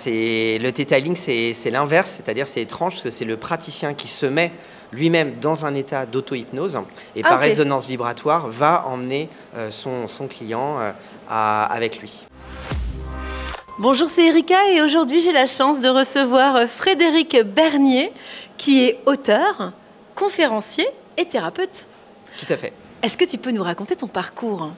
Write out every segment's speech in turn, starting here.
Le Theta Healing, c'est l'inverse, c'est-à-dire c'est étrange parce que c'est le praticien qui se met lui-même dans un état d'auto-hypnose et par résonance vibratoire va emmener son client avec lui. Bonjour, c'est Erika et aujourd'hui j'ai la chance de recevoir Frédéric Bernier qui est auteur, conférencier et thérapeute. Tout à fait. Est-ce que tu peux nous raconter ton parcours ?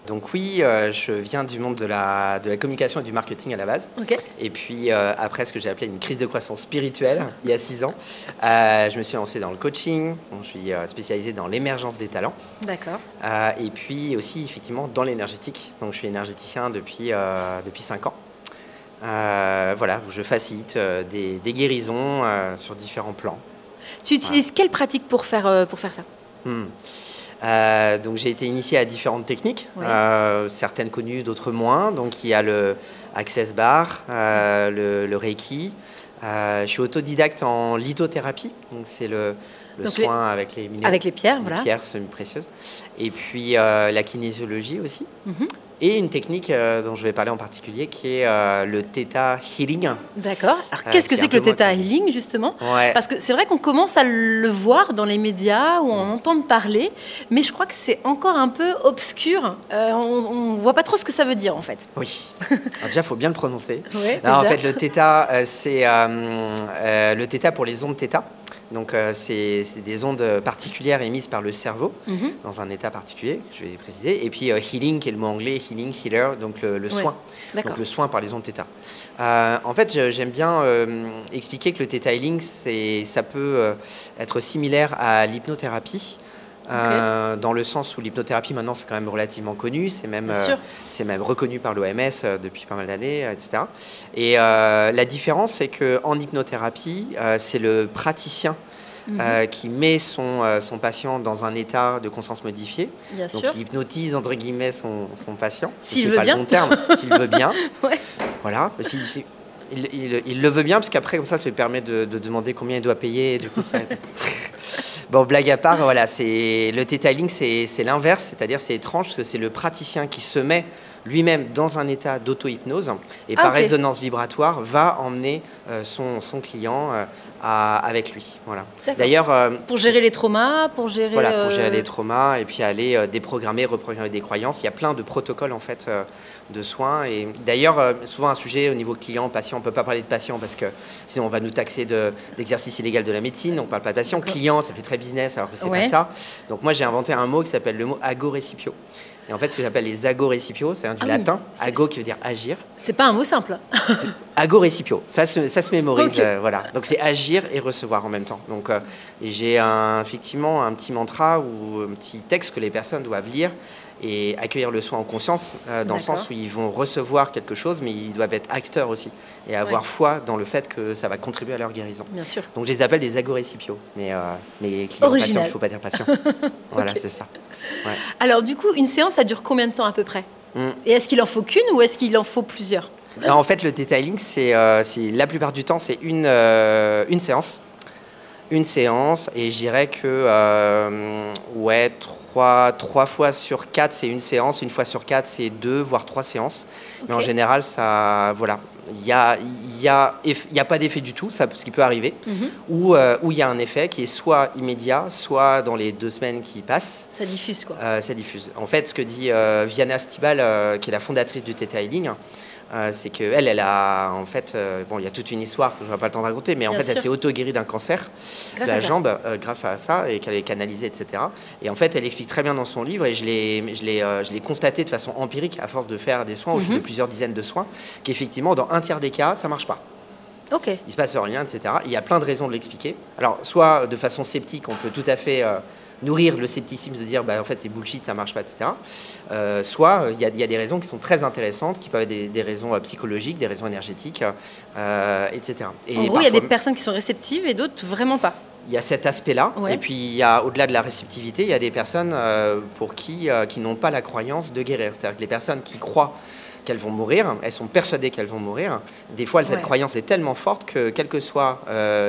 Donc oui, je viens du monde de la communication et du marketing à la base. Okay. Et puis après ce que j'ai appelé une crise de croissance spirituelle, il y a 6 ans, je me suis lancé dans le coaching. Donc, je suis spécialisé dans l'émergence des talents. D'accord. Et puis aussi effectivement dans l'énergétique. Donc je suis énergéticien depuis 5 ans. Voilà, où je facilite des guérisons sur différents plans. Tu utilises quelle pratique pour faire ça ? Donc j'ai été initié à différentes techniques, oui. Certaines connues, d'autres moins. Donc il y a le Access Bar, le Reiki. Je suis autodidacte en lithothérapie, donc c'est le soin avec les minéraux, avec les pierres, les voilà. pierres semi-précieuses. Et puis la kinésiologie aussi. Et une technique dont je vais parler en particulier qui est le Theta Healing. D'accord. Alors qu'est-ce que c'est que le Theta Healing justement ? Parce que c'est vrai qu'on commence à le voir dans les médias ou on entend parler, mais je crois que c'est encore un peu obscur. On ne voit pas trop ce que ça veut dire en fait. Oui. Alors déjà, il faut bien le prononcer. En fait, le Theta, c'est le Theta pour les ondes Theta. Donc, c'est des ondes particulières émises par le cerveau dans un état particulier, je vais préciser. Et puis, healing, qui est le mot anglais, healing, healer, donc le soin. Donc, le soin par les ondes Theta. En fait, j'aime bien expliquer que le Theta Healing, ça peut être similaire à l'hypnothérapie. Dans le sens où l'hypnothérapie maintenant c'est quand même relativement connu, c'est même reconnu par l'OMS depuis pas mal d'années, etc. Et la différence c'est qu'en hypnothérapie, c'est le praticien qui met son patient dans un état de conscience modifié. Donc il hypnotise entre guillemets son patient. S'il veut bien. Bon terme, s'il veut bien. Voilà. Il le veut bien parce qu'après comme ça lui permet de demander combien il doit payer. Et du coup ça. Bon, blague à part, voilà, le Theta Healing, c'est l'inverse, c'est-à-dire c'est étrange parce que c'est le praticien qui se met lui-même dans un état d'auto-hypnose et par résonance vibratoire va emmener son client avec lui. Voilà. D'ailleurs, pour gérer les traumas, pour gérer les traumas et puis aller déprogrammer, reprogrammer des croyances. Il y a plein de protocoles en fait de soins et d'ailleurs souvent un sujet au niveau client, patient, on ne peut pas parler de patient parce que sinon on va nous taxer d'exercice illégal de la médecine, on ne parle pas de patient. Client, ça fait très business alors que c'est pas ça. Donc moi j'ai inventé un mot qui s'appelle le mot agorécipio. Et en fait, ce que j'appelle les agorécipio, c'est du latin, ago qui veut dire agir. C'est pas un mot simple. Agorécipio, ça se mémorise, voilà. Donc c'est agir et recevoir en même temps. Donc j'ai effectivement un petit mantra ou un petit texte que les personnes doivent lire et accueillir le soin en conscience, dans le sens où ils vont recevoir quelque chose, mais ils doivent être acteurs aussi et avoir foi dans le fait que ça va contribuer à leur guérison. Bien sûr. Donc je les appelle des agorécipios, mais clients patients, il ne faut pas dire patient. Voilà, c'est ça. Ouais. Alors du coup, une séance, ça dure combien de temps à peu près ? Et est-ce qu'il en faut qu'une ou est-ce qu'il en faut plusieurs ? Alors, en fait, le Theta Healing, c'est la plupart du temps, c'est une séance. Une séance, et je dirais que 3 fois sur 4, c'est une séance. Une fois sur 4, c'est 2, voire 3 séances. Mais en général, ça, voilà. Il y a pas d'effet du tout, ce qui peut arriver, ou il y a un effet qui est soit immédiat, soit dans les 2 semaines qui passent. Ça diffuse quoi. Ça diffuse. En fait, ce que dit Viana Stibal, qui est la fondatrice du Theta Healing, c'est qu'elle a en fait, bon, il y a toute une histoire que je n'aurai pas le temps de raconter, mais en fait, elle s'est auto-guérie d'un cancer de la jambe grâce à ça et qu'elle est canalisée, etc. Et en fait, elle explique très bien dans son livre, et je l'ai constaté de façon empirique à force de faire des soins, au fil de plusieurs dizaines de soins, qu'effectivement, dans un tiers des cas, ça marche pas. Il se passe rien, etc. Il y a plein de raisons de l'expliquer. Alors, soit de façon sceptique, on peut tout à fait nourrir le scepticisme de dire en fait c'est bullshit, ça marche pas, etc. Soit il y a des raisons qui sont très intéressantes, qui peuvent être des raisons psychologiques, des raisons énergétiques, etc. Et en gros, il y a des personnes qui sont réceptives et d'autres vraiment pas. Il y a cet aspect-là, et puis il y a, au-delà de la réceptivité, il y a des personnes pour qui n'ont pas la croyance de guérir. C'est-à-dire que les personnes qui croient qu'elles vont mourir, elles sont persuadées qu'elles vont mourir. Des fois, cette croyance est tellement forte que, quel que soit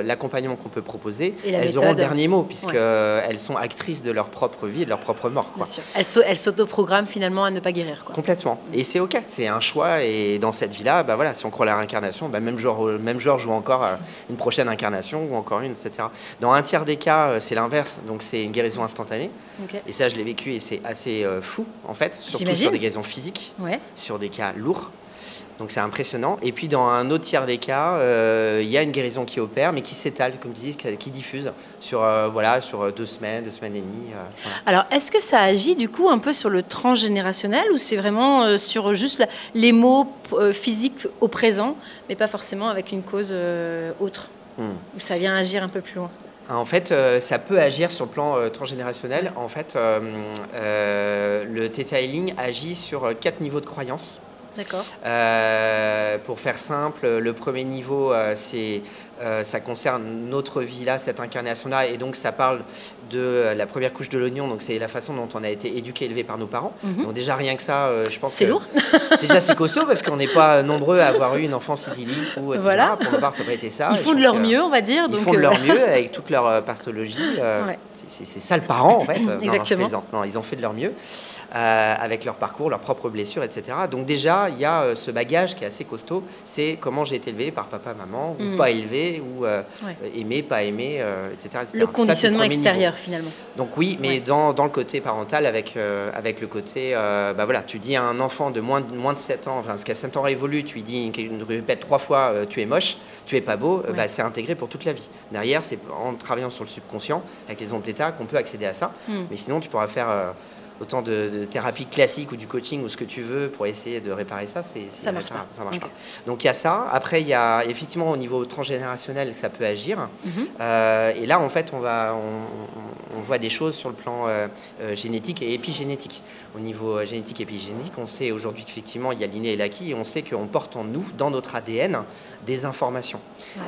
l'accompagnement qu'on peut proposer, elles auront le dernier mot, puisqu'elles sont actrices de leur propre vie et de leur propre mort. Quoi. Elles s'autoprogramment finalement à ne pas guérir. Quoi. Complètement. Et c'est OK, c'est un choix. Et dans cette vie-là, bah voilà, si on croit à la réincarnation, bah même genre joue encore une prochaine incarnation ou encore une, etc. Dans un tiers des cas, c'est l'inverse. Donc c'est une guérison instantanée. Okay. Et ça, je l'ai vécu et c'est assez fou, en fait, surtout sur des guérisons physiques, sur des cas lourds. Donc c'est impressionnant. Et puis dans un autre tiers des cas, il y a une guérison qui opère, mais qui s'étale, comme tu dis, qui diffuse sur, sur 2 semaines, 2 semaines et demie. Voilà. Alors est-ce que ça agit du coup un peu sur le transgénérationnel ou c'est vraiment sur juste les mots physiques au présent, mais pas forcément avec une cause autre ou ça vient agir un peu plus loin? En fait, ça peut agir sur le plan transgénérationnel. En fait, le Theta Healing agit sur 4 niveaux de croyance. D'accord. Pour faire simple, le premier niveau, ça concerne notre vie là, cette incarnation-là, et donc ça parle de la première couche de l'oignon, donc c'est la façon dont on a été éduqué, élevé par nos parents. Donc déjà rien que ça, je pense c'est lourd. Déjà c'est costaud parce qu'on n'est pas nombreux à avoir eu une enfance idyllique ou etc. Voilà. Pour ma part, ça n'a pas été ça. Ils font de leur mieux, on va dire. Ils font de leur mieux avec toute leur pathologie. C'est ça le parent en fait. Exactement. Non, ils ont fait de leur mieux avec leur parcours, leurs propres blessures, etc. Donc déjà il y a ce bagage qui est assez costaud. C'est comment j'ai été élevé par papa, maman, ou pas élevé, ou aimé, pas aimé, etc. Le conditionnement extérieur finalement. Donc oui, mais dans le côté parental, avec le côté, tu dis à un enfant de moins de 7 ans, enfin, parce qu'à 7 ans révolu, tu lui dis, répète 3 fois, tu es moche, tu es pas beau, c'est intégré pour toute la vie. Derrière, c'est en travaillant sur le subconscient, avec les ondes θ, qu'on peut accéder à ça. Mais sinon, tu pourras faire autant de thérapie classique ou du coaching ou ce que tu veux pour essayer de réparer ça, ça marche pas. Donc il y a ça. Après, il y a effectivement au niveau transgénérationnel, ça peut agir. Et là, en fait, on voit des choses sur le plan génétique et épigénétique. Au niveau génétique et épigénétique, on sait aujourd'hui qu'effectivement, il y a l'inné et l'acquis, et on sait qu'on porte en nous, dans notre ADN, des informations.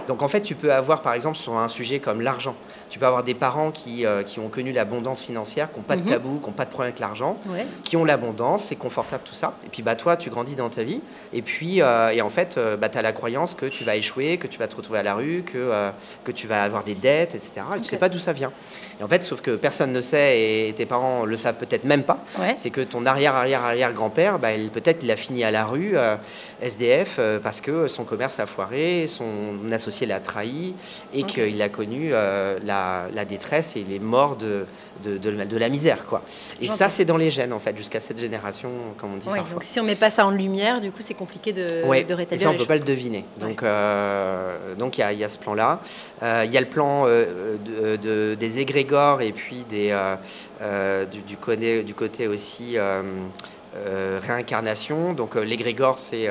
Donc en fait, tu peux avoir, par exemple, sur un sujet comme l'argent, tu peux avoir des parents qui ont connu l'abondance financière, qui n'ont pas de tabou, qui n'ont pas de problème avec l'argent, qui ont l'abondance, c'est confortable tout ça. Et puis toi, tu grandis dans ta vie, et puis en fait, tu as la croyance que tu vas échouer, que tu vas te retrouver à la rue, que tu vas avoir des dettes, etc. Et tu ne sais pas d'où ça vient. Et en fait, sauf que personne ne sait, et tes parents le savent peut-être même pas, c'est que ton arrière-arrière-arrière-grand-père, peut-être il a fini à la rue, SDF, parce que son commerce a foiré, son associé l'a trahi, et qu'il a connu la détresse et les morts de la misère, quoi. Et ça, c'est dans les gènes, en fait, jusqu'à cette génération, comme on dit parfois. Donc si on met pas ça en lumière, du coup, c'est compliqué de rétablir et ça, on ne peut pas le deviner. Donc il y a ce plan-là. Il y a le plan des égrégores et puis du côté aussi réincarnation. Donc l'égrégore, c'est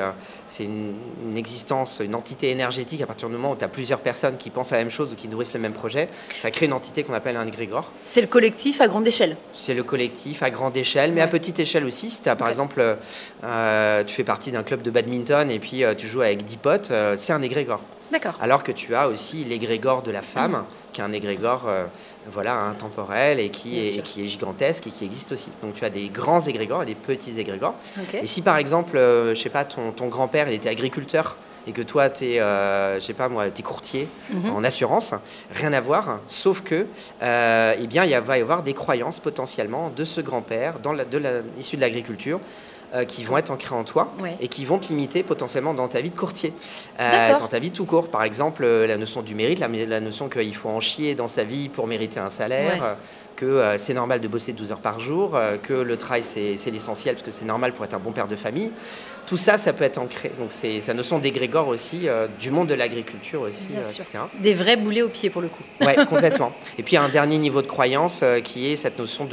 une existence, une entité énergétique. À partir du moment où tu as plusieurs personnes qui pensent à la même chose ou qui nourrissent le même projet, ça crée une entité qu'on appelle un égrégore. C'est le collectif à grande échelle. C'est le collectif à grande échelle, mais à petite échelle aussi. Si tu as, par exemple, tu fais partie d'un club de badminton et puis tu joues avec 10 potes, c'est un égrégore. D'accord. Alors que tu as aussi l'égrégore de la femme, qui est un égrégore intemporel et qui est gigantesque et qui existe aussi. Donc tu as des grands égrégores et des petits égrégores. Et si par exemple, je sais pas, ton grand-père il était agriculteur et que toi t'es t'es courtier en assurance, rien à voir, sauf que il va y avoir des croyances potentiellement de ce grand-père issu de l'agriculture qui vont être ancrés en toi et qui vont te limiter potentiellement dans ta vie de courtier, dans ta vie tout court. Par exemple, la notion du mérite, la notion qu'il faut en chier dans sa vie pour mériter un salaire, que c'est normal de bosser 12 heures par jour, que le travail c'est l'essentiel parce que c'est normal pour être un bon père de famille. Tout ça, ça peut être ancré. Donc c'est la notion d'égrégore aussi, du monde de l'agriculture aussi, etc. Des vrais boulets aux pieds pour le coup. Oui, complètement. Et puis un dernier niveau de croyance qui est cette notion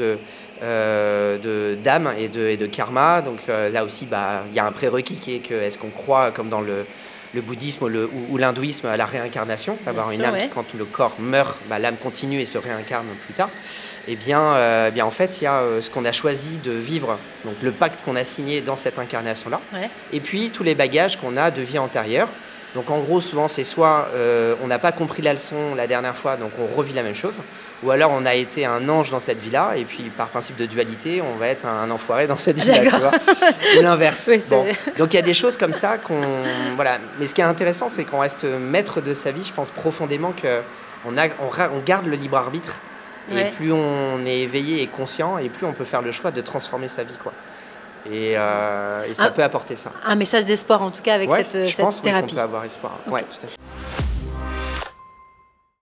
d'âme et de karma. Donc là aussi, il y a un prérequis qui est que est-ce qu'on croit, comme dans le bouddhisme ou l'hindouisme, à la réincarnation, avoir une âme qui, quand le corps meurt, l'âme continue et se réincarne plus tard. Eh bien en fait, il y a ce qu'on a choisi de vivre, donc le pacte qu'on a signé dans cette incarnation-là, et puis tous les bagages qu'on a de vie antérieure, Donc en gros, souvent, c'est soit on n'a pas compris la leçon la dernière fois, donc on revit la même chose, ou alors on a été un ange dans cette vie-là, et puis par principe de dualité, on va être un enfoiré dans cette vie-là, tu vois, ou l'inverse. Oui, bon. Donc il y a des choses comme ça qu'on... Voilà. Mais ce qui est intéressant, c'est qu'on reste maître de sa vie. Je pense profondément qu'on garde le libre arbitre, et plus on est éveillé et conscient, et plus on peut faire le choix de transformer sa vie, quoi. Et ça peut apporter ça. Un message d'espoir, en tout cas, avec cette thérapie. Je pense qu'on peut avoir espoir. Okay. Ouais, tout à fait.